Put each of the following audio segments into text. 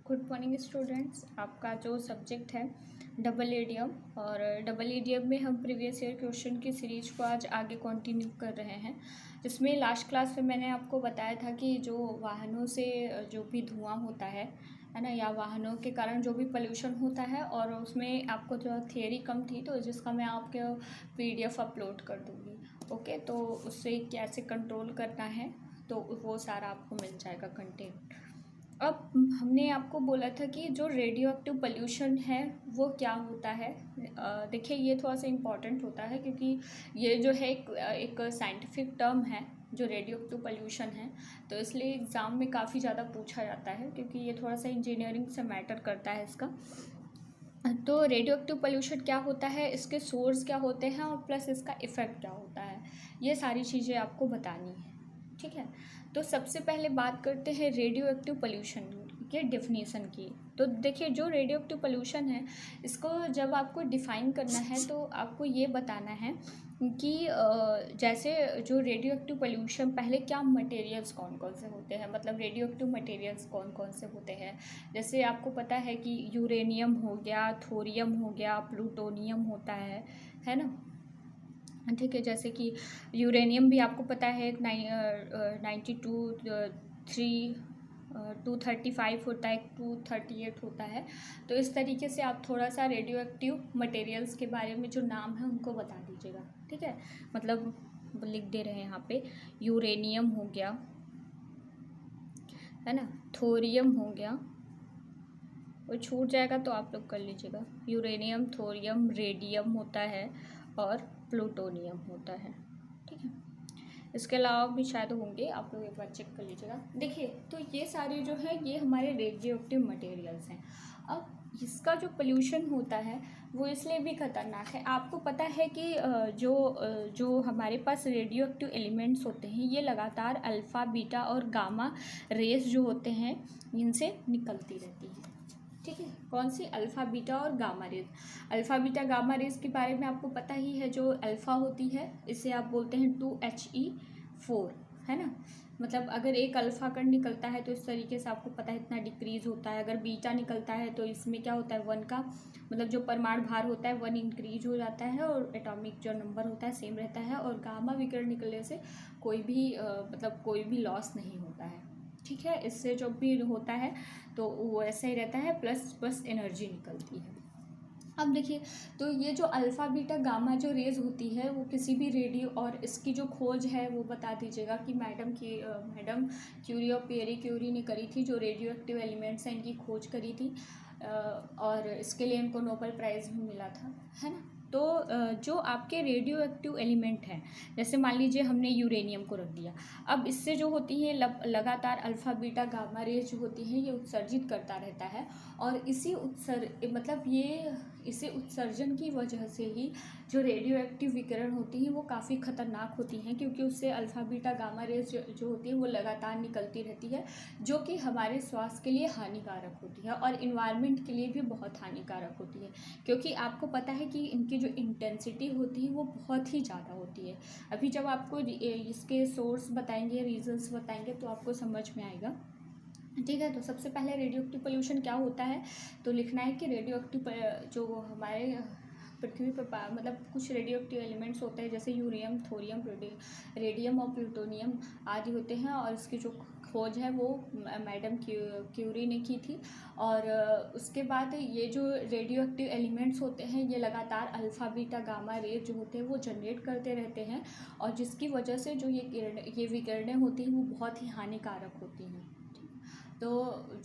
Good morning students. आपका जो subject है डबल एडियम, और डबल एडियम में हम प्रीवियस ईयर क्वेश्चन की सीरीज को आज आगे कंटिन्यू कर रहे हैं, जिसमें लास्ट क्लास में मैंने आपको बताया था कि जो वाहनों से जो भी धुआं होता है ना, या वाहनों के कारण जो भी पोल्यूशन होता है, और उसमें आपको जो थियरी कम थी तो जिसका मैं आपके पीडीएफ अपलोड कर दूँगी। ओके, तो उससे कैसे कंट्रोल करना है तो वो सारा आपको मिल जाएगा कंटेंट। अब हमने आपको बोला था कि जो रेडियो एक्टिव पोल्यूशन है वो क्या होता है। देखिए, ये थोड़ा सा इम्पॉर्टेंट होता है क्योंकि ये जो है एक साइंटिफिक टर्म है जो रेडियो एक्टिव पोल्यूशन है, तो इसलिए एग्ज़ाम में काफ़ी ज़्यादा पूछा जाता है क्योंकि ये थोड़ा सा इंजीनियरिंग से मैटर करता है इसका। तो रेडियो एक्टिव पोल्यूशन क्या होता है, इसके सोर्स क्या होते हैं और प्लस इसका इफ़ेक्ट क्या होता है, ये सारी चीज़ें आपको बतानी है। ठीक है, तो सबसे पहले बात करते हैं रेडियो एक्टिव पोल्यूशन के डेफिनेशन की। तो देखिए, जो रेडियो एक्टिव पोल्यूशन है इसको जब आपको डिफ़ाइन करना है तो आपको ये बताना है कि जैसे जो रेडियो एक्टिव पोल्यूशन, पहले क्या मटेरियल्स कौन कौन से होते हैं, मतलब रेडियो एक्टिव मटेरियल्स कौन कौन से होते हैं। जैसे आपको पता है कि यूरेनियम हो गया, थोरियम हो गया, प्लूटोनियम होता है ना। ठीक है, जैसे कि यूरेनियम भी आपको पता है 235 होता है, 238 होता है। तो इस तरीके से आप थोड़ा सा रेडियो एक्टिव मटेरियल्स के बारे में जो नाम है उनको बता दीजिएगा। ठीक है, मतलब लिख दे रहे हैं यहाँ पे, यूरेनियम हो गया, है ना, थोरियम हो गया, वो छूट जाएगा तो आप लोग कर लीजिएगा। यूरेनियम, थोरियम, रेडियम होता है और प्लूटोनियम होता है। ठीक है, इसके अलावा भी शायद होंगे, आप लोग एक बार चेक कर लीजिएगा। देखिए, तो ये सारे जो है ये हमारे रेडियो एक्टिव मटेरियल्स हैं। अब इसका जो पोल्यूशन होता है वो इसलिए भी खतरनाक है। आपको पता है कि जो हमारे पास रेडियो एक्टिव एलिमेंट्स होते हैं ये लगातार अल्फ़ा, बीटा और गामा रेस जो होते हैं इनसे निकलती रहती है। ठीक है, कौन सी? अल्फ़ा, बीटा और gamma rays. Alpha, beta, gamma rays के बारे में आपको पता ही है। जो अल्फ़ा होती है इसे आप बोलते हैं 2He4, है ना। मतलब अगर एक अल्फ़ा कण निकलता है तो इस तरीके से आपको पता है इतना डिक्रीज़ होता है। अगर बीटा निकलता है तो इसमें क्या होता है, 1 का मतलब जो परमाणु भार होता है 1 इंक्रीज हो जाता है और एटॉमिक जो नंबर होता है सेम रहता है। और गामा विकिरण निकलने से कोई भी लॉस नहीं होता है। ठीक है, इससे जो भी होता है तो वो ऐसा ही रहता है, प्लस बस एनर्जी निकलती है। अब देखिए, तो ये जो अल्फ़ा, बीटा, गामा जो रेज होती है वो किसी भी रेडियो, और इसकी जो खोज है वो बता दीजिएगा कि मैडम क्यूरी और पियरी क्यूरी ने करी थी, जो रेडियो एक्टिव एलिमेंट्स हैं इनकी खोज करी थी, और इसके लिए इनको नोबेल प्राइज़ भी मिला था, है ना। तो जो आपके रेडियो एक्टिव एलिमेंट हैं, जैसे मान लीजिए हमने यूरेनियम को रख दिया, अब इससे जो होती है लगातार अल्फ़ा, बीटा, गामा रेज जो होती हैं ये उत्सर्जित करता रहता है, और इसे उत्सर्जन की वजह से ही जो रेडियो एक्टिव विकिरण होती हैं वो काफ़ी ख़तरनाक होती हैं, क्योंकि उससे अल्फ़ा, बीटा, गामा रेज जो होती है वो लगातार निकलती रहती है, जो कि हमारे स्वास्थ्य के लिए हानिकारक होती है और इन्वायरमेंट के लिए भी बहुत हानिकारक होती है, क्योंकि आपको पता है कि इनकी जो इंटेंसिटी होती है वो बहुत ही ज़्यादा होती है। अभी जब आपको इसके सोर्स बताएंगे, रीजंस बताएंगे तो आपको समझ में आएगा। ठीक है, तो सबसे पहले रेडियो एक्टिव पोल्यूशन क्या होता है, तो लिखना है कि रेडियो एक्टिव जो हमारे पृथ्वी पर मतलब कुछ रेडियो एक्टिव एलिमेंट्स होते हैं, जैसे यूरेनियम, थोरियम, रेडियम और प्लूटोनियम आदि होते हैं, और इसकी जो खोज है वो मैडम क्यूरी ने की थी। और उसके बाद ये जो रेडियो एक्टिव एलिमेंट्स होते हैं ये लगातार अल्फ़ा, बीटा, गामा रेज जो होते हैं वो जनरेट करते रहते हैं, और जिसकी वजह से जो ये विकिरणें होती हैं वो बहुत ही हानिकारक होती हैं। तो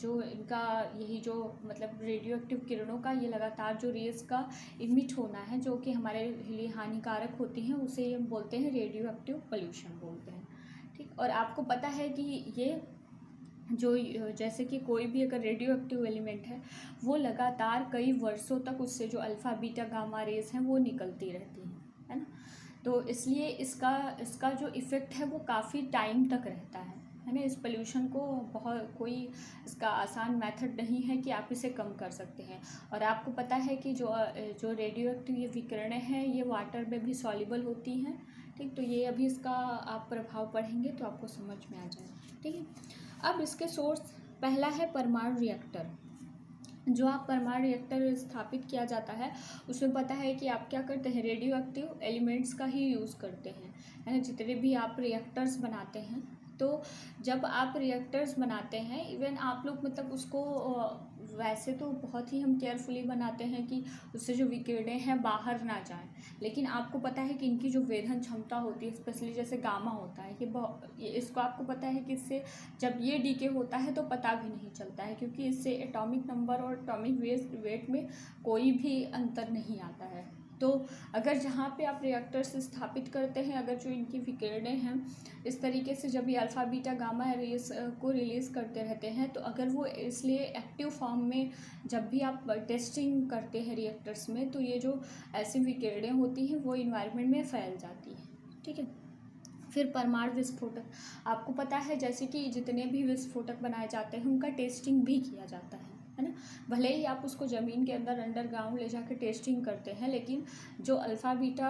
जो इनका यही जो मतलब रेडियो एक्टिव किरणों का ये लगातार जो रेज़ का इमिट होना है जो कि हमारे लिए हानिकारक होती हैं, उसे हम बोलते हैं रेडियो एक्टिव पोल्यूशन बोलते हैं। ठीक, और आपको पता है कि ये जो जैसे कि कोई भी अगर रेडियो एक्टिव एलिमेंट है वो लगातार कई वर्षों तक उससे जो अल्फ़ा, बीटा, गामा रेज़ हैं वो निकलती रहती हैं, है ना। तो इसलिए इसका जो इफ़ेक्ट है वो काफ़ी टाइम तक रहता है ना। इस पोल्यूशन को बहुत कोई इसका आसान मेथड नहीं है कि आप इसे कम कर सकते हैं। और आपको पता है कि जो रेडियो एक्टिव ये विकिरणें हैं ये वाटर में भी सॉल्युबल होती हैं। ठीक, तो ये अभी इसका आप प्रभाव पढ़ेंगे तो आपको समझ में आ जाएगा। ठीक है, अब इसके सोर्स पहला है परमाणु रिएक्टर। जो आप परमाणु रिएक्टर स्थापित किया जाता है उसमें पता है कि आप क्या करते हैं, रेडियो एक्टिव एलिमेंट्स का ही यूज़ करते हैं, है ना। जितने भी आप रिएक्टर्स बनाते हैं, तो जब आप रिएक्टर्स बनाते हैं, इवन आप लोग मतलब उसको वैसे तो बहुत ही हम केयरफुली बनाते हैं कि उससे जो विकिरणें हैं बाहर ना जाएं, लेकिन आपको पता है कि इनकी जो वेधन क्षमता होती है, स्पेशली जैसे गामा होता है, ये इसको आपको पता है कि इससे जब ये डीके होता है तो पता भी नहीं चलता है, क्योंकि इससे एटॉमिक नंबर और एटॉमिक वेट में कोई भी अंतर नहीं आता है। तो अगर जहाँ पे आप रिएक्टर्स स्थापित करते हैं, अगर जो इनकी विकिरणें हैं इस तरीके से जब ये अल्फ़ा बीटा गामा रेस को रिलीज़ करते रहते हैं, तो अगर वो इसलिए एक्टिव फॉर्म में जब भी आप टेस्टिंग करते हैं रिएक्टर्स में, तो ये जो ऐसी विकिरणें होती हैं वो इन्वायरमेंट में फैल जाती हैं, ठीक है। फिर परमाणु विस्फोटक, आपको पता है जैसे कि जितने भी विस्फोटक बनाए जाते हैं उनका टेस्टिंग भी किया जाता है ना। भले ही आप उसको ज़मीन के अंदर अंडरग्राउंड ले जाकर टेस्टिंग करते हैं, लेकिन जो अल्फ़ा बीटा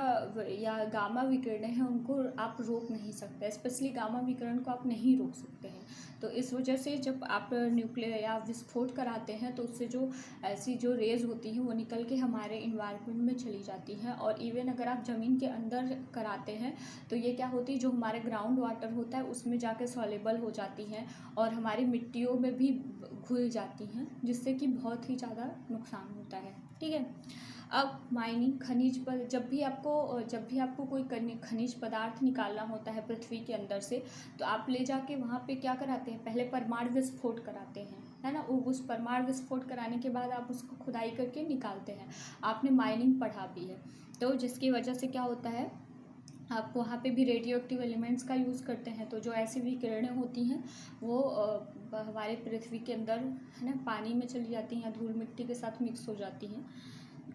या गामा विकिरणें हैं उनको आप रोक नहीं सकते, स्पेशली गामा विकिरण को आप नहीं रोक सकते हैं। तो इस वजह से जब आप न्यूक्लियर या विस्फोट कराते हैं तो उससे जो ऐसी जो रेज़ होती हैं वो निकल के हमारे इन्वायरमेंट में चली जाती हैं। और इवन अगर आप ज़मीन के अंदर कराते हैं तो ये क्या होती है, जो हमारे ग्राउंड वाटर होता है उसमें जाके सॉल्युबल हो जाती हैं और हमारी मिट्टियों में भी घुल जाती हैं, जिससे कि बहुत ही ज़्यादा नुकसान होता है, ठीक है। अब माइनिंग, खनिज पर जब भी आपको कोई खनिज पदार्थ निकालना होता है पृथ्वी के अंदर से, तो आप ले जाके वहाँ पे क्या कराते हैं, पहले परमाणु विस्फोट कराते हैं, है ना। उस परमाणु विस्फोट कराने के बाद आप उसको खुदाई करके निकालते हैं। आपने माइनिंग पढ़ा भी है, तो जिसकी वजह से क्या होता है, आप वहाँ पे भी रेडियो एक्टिव एलिमेंट्स का यूज़ करते हैं। तो जो ऐसी विकिरणें होती हैं वो हमारे पृथ्वी के अंदर, है ना, पानी में चली जाती हैं, धूल मिट्टी के साथ मिक्स हो जाती हैं।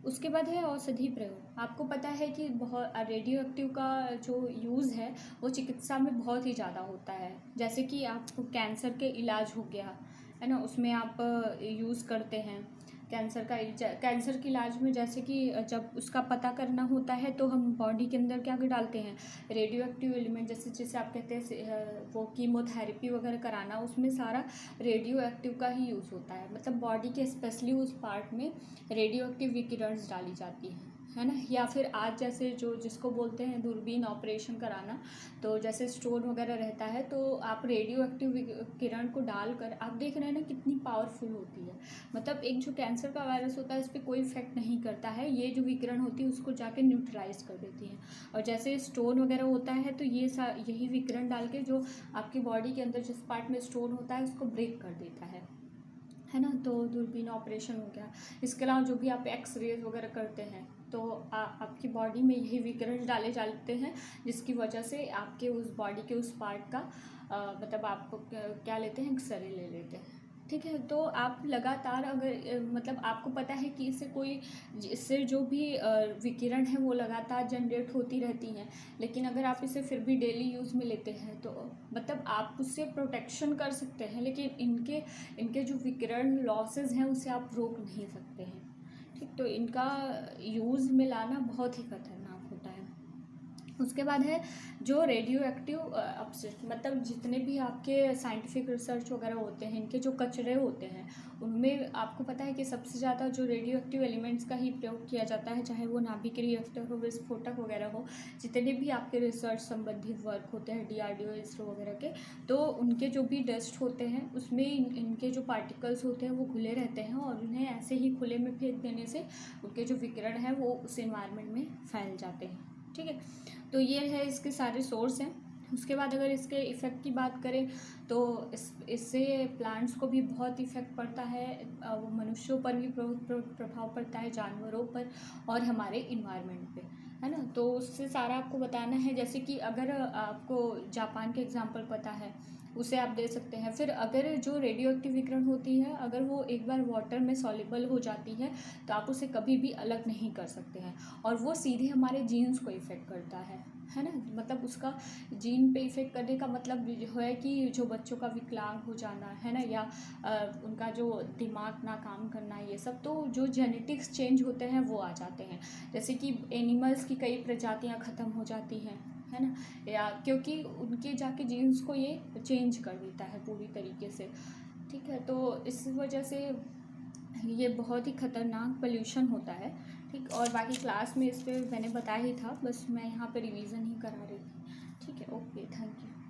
उसके बाद है औषधि प्रयोग। आपको पता है कि बहुत रेडियो एक्टिव का जो यूज़ है वो चिकित्सा में बहुत ही ज़्यादा होता है। जैसे कि आपको कैंसर के इलाज हो गया, है ना, उसमें आप यूज़ करते हैं। कैंसर के इलाज में जैसे कि जब उसका पता करना होता है तो हम बॉडी के अंदर क्या डालते हैं, रेडियो एक्टिव एलिमेंट, जैसे आप कहते हैं वो कीमोथेरेपी वगैरह कराना, उसमें सारा रेडियो एक्टिव का ही यूज़ होता है। मतलब बॉडी के स्पेशली उस पार्ट में रेडियो एक्टिव विकिरण डाली जाती है ना। या फिर आज जैसे जो जिसको बोलते हैं दूरबीन ऑपरेशन कराना, तो जैसे स्टोन वगैरह रहता है तो आप रेडियो एक्टिव किरण को डालकर आप देख रहे हैं ना कितनी पावरफुल होती है। मतलब एक जो कैंसर का वायरस होता है इस पर कोई इफेक्ट नहीं करता है, ये जो विकिरण होती है उसको जाके न्यूट्रलाइज कर देती है। और जैसे स्टोन वगैरह होता है तो यही विकिरण डाल के जो आपकी बॉडी के अंदर जिस पार्ट में स्टोन होता है उसको ब्रेक कर देता है ना। तो दूरबीन ऑपरेशन हो गया। इसके अलावा जो भी आप एक्सरेज वगैरह करते हैं तो आपकी बॉडी में यही विकिरण डाले जाते हैं, जिसकी वजह से आपके उस बॉडी के उस पार्ट का मतलब आप क्या लेते हैं, एक्सरे ले लेते हैं, ठीक है। तो आप लगातार अगर मतलब आपको पता है कि इससे जो भी विकिरण है वो लगातार जनरेट होती रहती हैं, लेकिन अगर आप इसे फिर भी डेली यूज़ में लेते हैं तो मतलब आप उससे प्रोटेक्शन कर सकते हैं, लेकिन इनके जो विकिरण लॉसेस हैं उसे आप रोक नहीं सकते हैं, ठीक। तो इनका यूज़ में लाना बहुत ही खतरनाक होता है। उसके बाद है जो रेडियो एक्टिव अपशिष्ट, मतलब जितने भी आपके साइंटिफिक रिसर्च वगैरह होते हैं, इनके जो कचरे होते हैं उनमें आपको पता है कि सबसे ज़्यादा जो रेडियो एक्टिव एलिमेंट्स का ही प्रयोग किया जाता है, चाहे वो नाभिक रिएक्टर हो, विस्फोटक वगैरह हो, जितने भी आपके रिसर्च संबंधित वर्क होते हैं DRDO इसरो वगैरह के, तो उनके जो भी डस्ट होते हैं उसमें इनके जो पार्टिकल्स होते हैं वो खुले रहते हैं और उन्हें ऐसे ही खुले में फेंक देने से उनके जो विकिरण है वो उस इन्वायरमेंट में फैल जाते हैं, ठीक है। तो ये है इसके सारे सोर्स हैं। उसके बाद अगर इसके इफ़ेक्ट की बात करें तो इससे प्लांट्स को भी बहुत इफ़ेक्ट पड़ता है, वो मनुष्यों पर भी प्रभाव पड़ता है, जानवरों पर और हमारे इन्वायरमेंट पे, है ना। तो उससे सारा आपको बताना है। जैसे कि अगर आपको जापान के एग्जांपल पता है उसे आप दे सकते हैं। फिर अगर जो रेडियो एक्टिव विकिरण होती है अगर वो एक बार वाटर में सॉल्युबल हो जाती है तो आप उसे कभी भी अलग नहीं कर सकते हैं, और वो सीधे हमारे जीन्स को इफ़ेक्ट करता है ना। मतलब उसका जीन पे इफ़ेक्ट करने का मतलब जो है कि जो बच्चों का विकलांग हो जाना, है ना, या उनका जो दिमाग ना काम करना, ये सब तो जो जेनेटिक्स चेंज होते हैं वो आ जाते हैं। जैसे कि एनिमल्स की कई प्रजातियां ख़त्म हो जाती हैं, है ना, या क्योंकि उनके जाके जीन्स को ये चेंज कर देता है पूरी तरीके से, ठीक है। तो इस वजह से ये बहुत ही ख़तरनाक पोल्यूशन होता है। ठीक, और बाकी क्लास में इस पे मैंने बताया ही था, बस मैं यहाँ पे रिवीजन ही करा रही थी। ठीक है, ओके, थैंक यू।